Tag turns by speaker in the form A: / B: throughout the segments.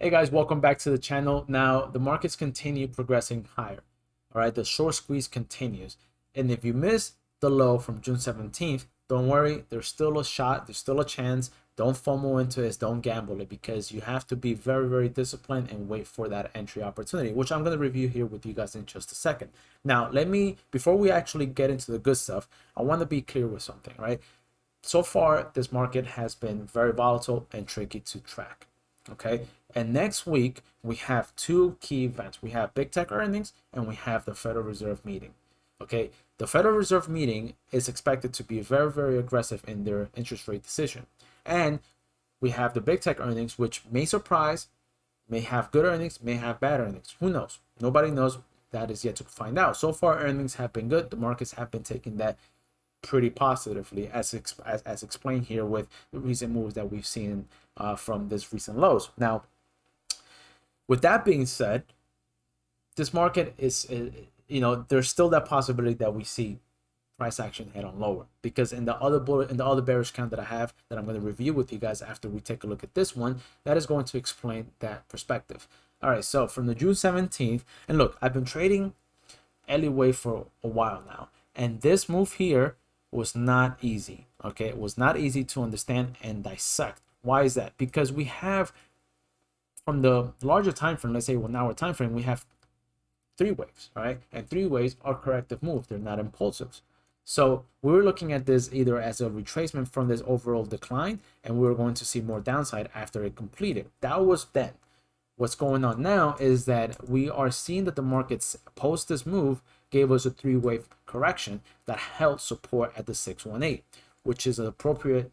A: Hey guys, welcome back to the channel. Now the markets continue progressing higher. All right, the short squeeze continues. And if you missed the low from June 17th, don't worry, there's still a shot, there's still a chance. Don't FOMO into this, don't gamble it, because you have to be very, very disciplined and wait for that entry opportunity, which I'm going to review here with you guys in just a second. Now, before we actually get into the good stuff, I want to be clear with something, right? So far, this market has been very volatile and tricky to track. Okay, and next week we have two key events. We have big tech earnings and we have the Federal Reserve meeting. Okay, the Federal Reserve meeting is expected to be very, very aggressive in their interest rate decision. And we have the big tech earnings, which may surprise, may have good earnings, may have bad earnings. Who knows? Nobody knows. That is yet to find out. So far, earnings have been good. The markets have been taking that pretty positively, as explained here with the recent moves that we've seen from this recent lows. Now, with that being said, this market is, there's still that possibility that we see price action head on lower, because in the other bearish count that I have that I'm going to review with you guys after we take a look at this one, that is going to explain that perspective. All right, so from the June 17th, and look, I've been trading Elliott Wave for a while now, and this move here was not easy. Okay, it was not easy to understand and dissect. Why is that? Because we have, from the larger time frame, let's say 1 hour time frame, we have three waves, right? And three waves are corrective moves, they're not impulsives. So we were looking at this either as a retracement from this overall decline, and we were going to see more downside after it completed. That was then. What's going on now is that we are seeing that the markets post this move gave us a three-wave correction that held support at the 618, which is an appropriate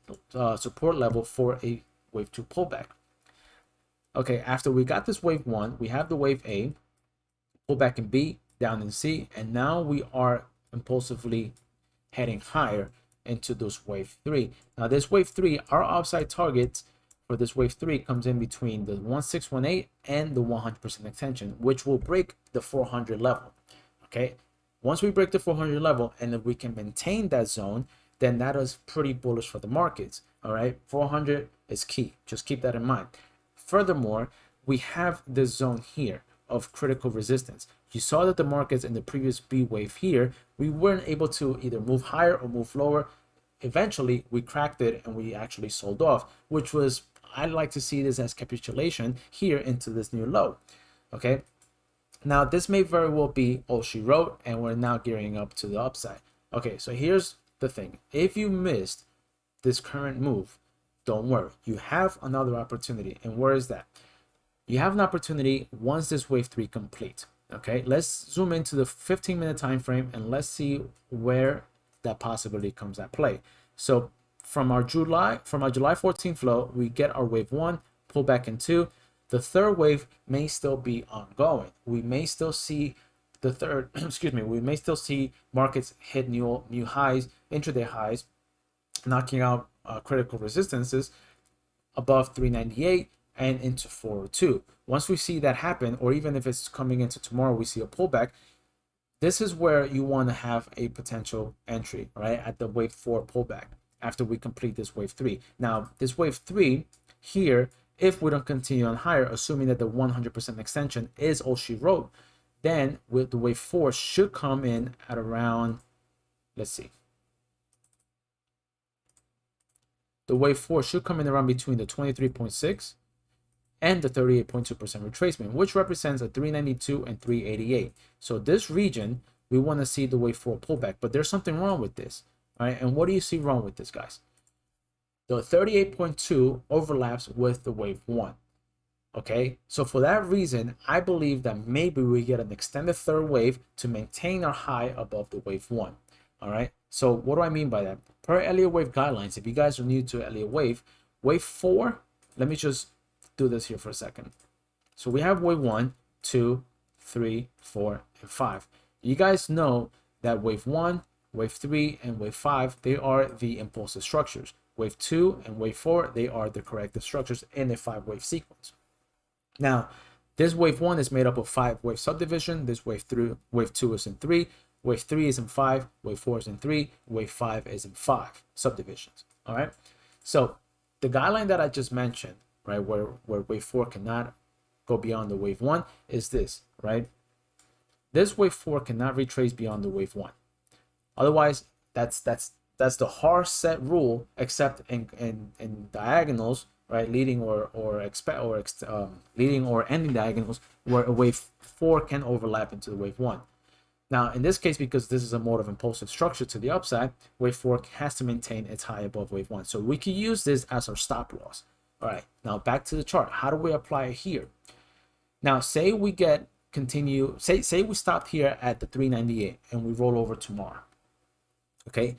A: support level for a wave 2 pullback. Okay, after we got this wave 1, we have the wave A, pullback in B, down in C, and now we are impulsively heading higher into this wave 3. Now this wave 3, our upside targets for this wave 3 comes in between the 1618 and the 100% extension, which will break the 400 level. Okay, once we break the 400 level, and if we can maintain that zone, then that is pretty bullish for the markets. All right, 400 is key, just keep that in mind. Furthermore, we have this zone here of critical resistance. You saw that the markets in the previous B wave here, we weren't able to either move higher or move lower. Eventually we cracked it and we actually sold off, which was, I like to see this as capitulation here into this new low. Okay, now this may very well be all she wrote, and we're now gearing up to the upside. Okay, so here's the thing. If you missed this current move, don't worry, you have another opportunity. And where is that? You have an opportunity once this wave 3 complete. Okay, let's zoom into the 15-minute time frame and let's see where that possibility comes at play. So from our July 14th low, we get our wave 1, pull back in 2. The third wave may still be ongoing. We may still see the third, excuse me, we may still see markets hit new highs, intraday highs, knocking out critical resistances above 398 and into 402. Once we see that happen, or even if it's coming into tomorrow, we see a pullback, this is where you want to have a potential entry, right, at the wave 4 pullback after we complete this wave 3. Now, this wave 3 here, if we don't continue on higher, assuming that the 100% extension is all she wrote, then with the wave 4 should come in at around, let's see, the wave 4 should come in around between the 23.6 and the 38.2% retracement, which represents a 392 and 388. So this region, we want to see the wave 4 pullback, but there's something wrong with this. All right, and what do you see wrong with this, guys? The 38.2 overlaps with the wave 1. Okay, so for that reason, I believe that maybe we get an extended third wave to maintain our high above the wave 1. All right, so what do I mean by that? Per Elliott Wave guidelines, if you guys are new to Elliott Wave, wave 4, let me just do this here for a second. So we have wave 1, 2, 3, 4, and 5. You guys know that wave 1, wave 3, and wave 5, they are the impulsive structures. Wave 2 and wave 4, they are the corrective structures in a 5-wave sequence. Now, this wave 1 is made up of 5-wave subdivision. This wave 2 is in 3, wave 3 is in 5, wave 4 is in 3, wave 5 is in 5 subdivisions. All right, so the guideline that I just mentioned, right, where wave 4 cannot go beyond the wave 1 is this, right? This wave 4 cannot retrace beyond the wave 1. Otherwise, that's the hard set rule, except in diagonals, right? Leading leading or ending diagonals, where a wave 4 can overlap into the wave 1. Now, in this case, because this is a mode of impulsive structure to the upside, wave 4 has to maintain its high above wave 1. So we can use this as our stop loss. All right, now back to the chart. How do we apply it here? Now, say we say we stopped here at the 398 and we roll over tomorrow. Okay,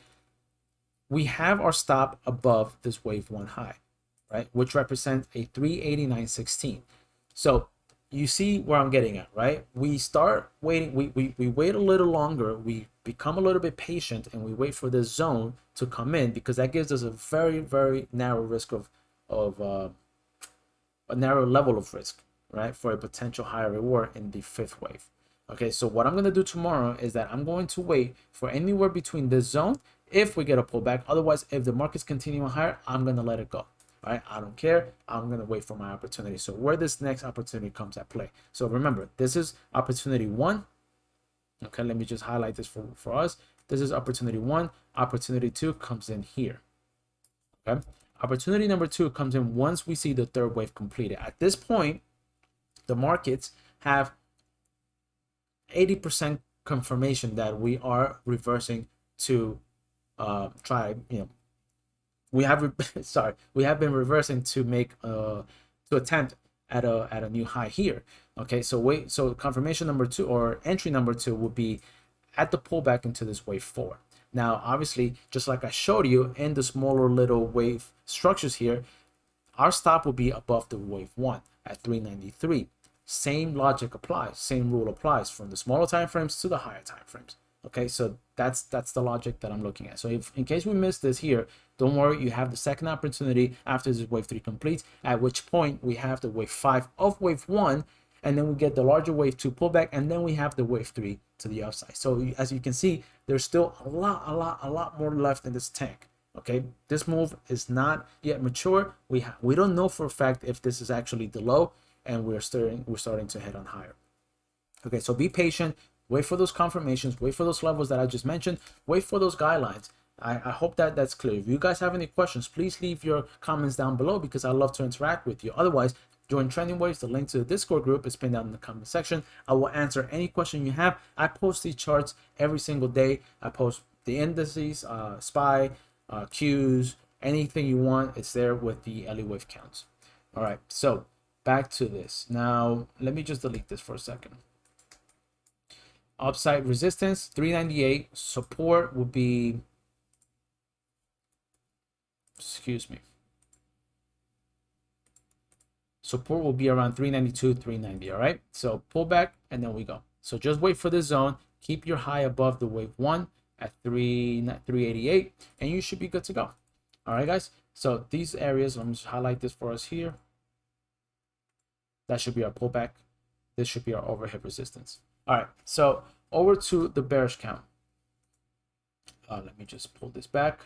A: we have our stop above this wave 1 high, right, which represents a 389.16. So you see where I'm getting at, right? We start waiting, we wait a little longer, we become a little bit patient, and we wait for this zone to come in, because that gives us a very, very narrow risk of a narrow level of risk, right, for a potential higher reward in the 5th wave. Okay, so what I'm going to do tomorrow is that I'm going to wait for anywhere between this zone if we get a pullback. Otherwise, if the market's continuing higher, I'm going to let it go. All right, I don't care. I'm going to wait for my opportunity. So where this next opportunity comes at play. So remember, this is opportunity 1. Okay, let me just highlight this for us. This is opportunity 1. Opportunity 2 comes in here. Okay, opportunity number 2 comes in once we see the 3rd wave completed. At this point, the markets have 80% confirmation that we are reversing to we have been reversing to make to attempt at a new high here. Okay, so confirmation number 2, or entry number 2, would be at the pullback into this wave 4. Now, obviously, just like I showed you in the smaller little wave structures here, our stop will be above the wave 1 at 393. Same logic applies, same rule applies from the smaller time frames to the higher time frames. Okay, so that's the logic that I'm looking at. So if in case we miss this here, don't worry, you have the second opportunity after this wave 3 completes, at which point we have the wave 5 of wave 1, and then we get the larger wave 2 pullback, and then we have the wave 3 to the upside. So as you can see, there's still a lot more left in this tank. Okay, this move is not yet mature. We don't know for a fact if this is actually the low, and we're starting to head on higher. Okay, so be patient. Wait for those confirmations, wait for those levels that I just mentioned, wait for those guidelines. I hope that's clear. If you guys have any questions, please leave your comments down below, because I love to interact with you. Otherwise, join Trending Waves. The link to the Discord group is pinned down in the comment section. I will answer any question you have. I post these charts every single day. I post the indices, SPY, Qs, anything you want. It's there with the Elliott wave counts. All right, so back to this. Now, let me just delete this for a second. Upside resistance 398, support will be, support will be around 392, 390. All right, so pull back and then we go. So just wait for this zone, keep your high above the wave 1 at 388, and you should be good to go. All right, guys, so these areas, let me just highlight this for us here. That should be our pullback. This should be our overhead resistance. All right, so over to the bearish count. Let me just pull this back.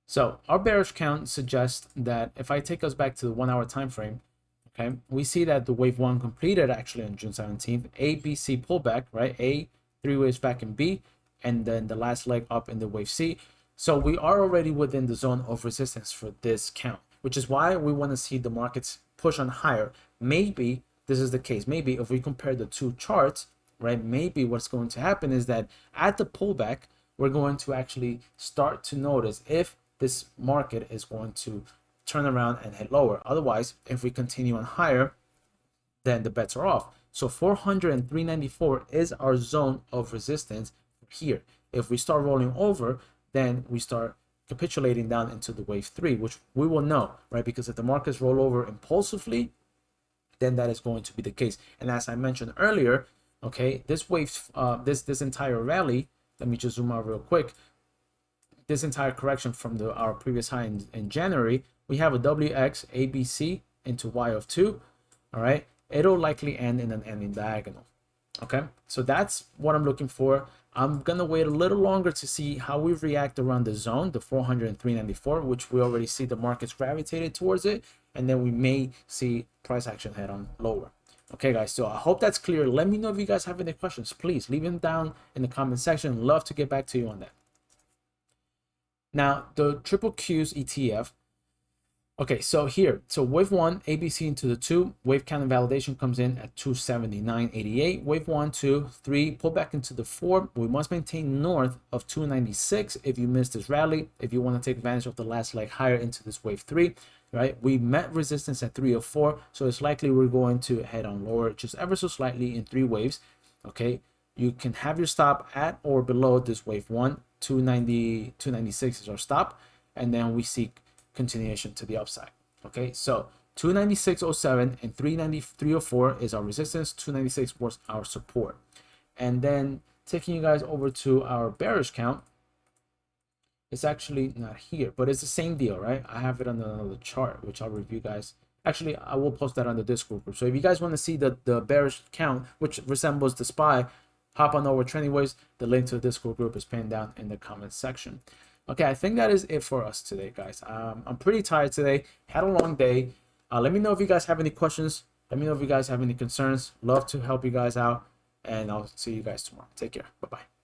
A: So our bearish count suggests that if I take us back to the 1 hour time frame, okay, we see that the wave 1 completed actually on June 17th. A, B, C pullback, right? A, 3 waves back in B, and then the last leg up in the wave C. So we are already within the zone of resistance for this count, which is why we want to see the markets push on higher. Maybe this is the case. Maybe if we compare the 2 charts, right, maybe what's going to happen is that at the pullback, we're going to actually start to notice if this market is going to turn around and head lower. Otherwise, if we continue on higher, then the bets are off. So 400 and 394 is our zone of resistance here. If we start rolling over, then we start capitulating down into the wave 3, which we will know, right? Because if the markets roll over impulsively, then that is going to be the case. And as I mentioned earlier, okay, this wave, this entire rally, let me just zoom out real quick. This entire correction from our previous high in January, we have a WX ABC into Y of 2. All right, it'll likely end in an ending diagonal. Okay, so that's what I'm looking for. I'm gonna wait a little longer to see how we react around the zone, the 400 and 394, which we already see the markets gravitated towards it, and then we may see price action head on lower. Okay, guys, so I hope that's clear. Let me know if you guys have any questions. Please leave them down in the comment section. Love to get back to you on that. Now, the triple Q's ETF. Okay, so here, so wave 1, ABC into the 2, wave count and validation comes in at 279.88. Wave 1, 2, 3, pull back into the 4. We must maintain north of 296 if you missed this rally, if you want to take advantage of the last leg higher into this wave 3, right? We met resistance at 304, so it's likely we're going to head on lower just ever so slightly in 3 waves, okay? You can have your stop at or below this wave 1, 296 is our stop, and then we seek continuation to the upside. Okay, so 296.07 and 393.04 is our resistance, 296 was our support. And then taking you guys over to our bearish count, it's actually not here, but it's the same deal, right? I have it on another chart, which I'll review, guys. Actually, I will post that on the Discord group. So if you guys want to see the bearish count, which resembles the SPY, hop on over Trending Waves. The link to the Discord group is pinned down in the comment section. Okay, I think that is it for us today, guys. I'm pretty tired today. Had a long day. Let me know if you guys have any questions. Let me know if you guys have any concerns. Love to help you guys out. And I'll see you guys tomorrow. Take care. Bye-bye.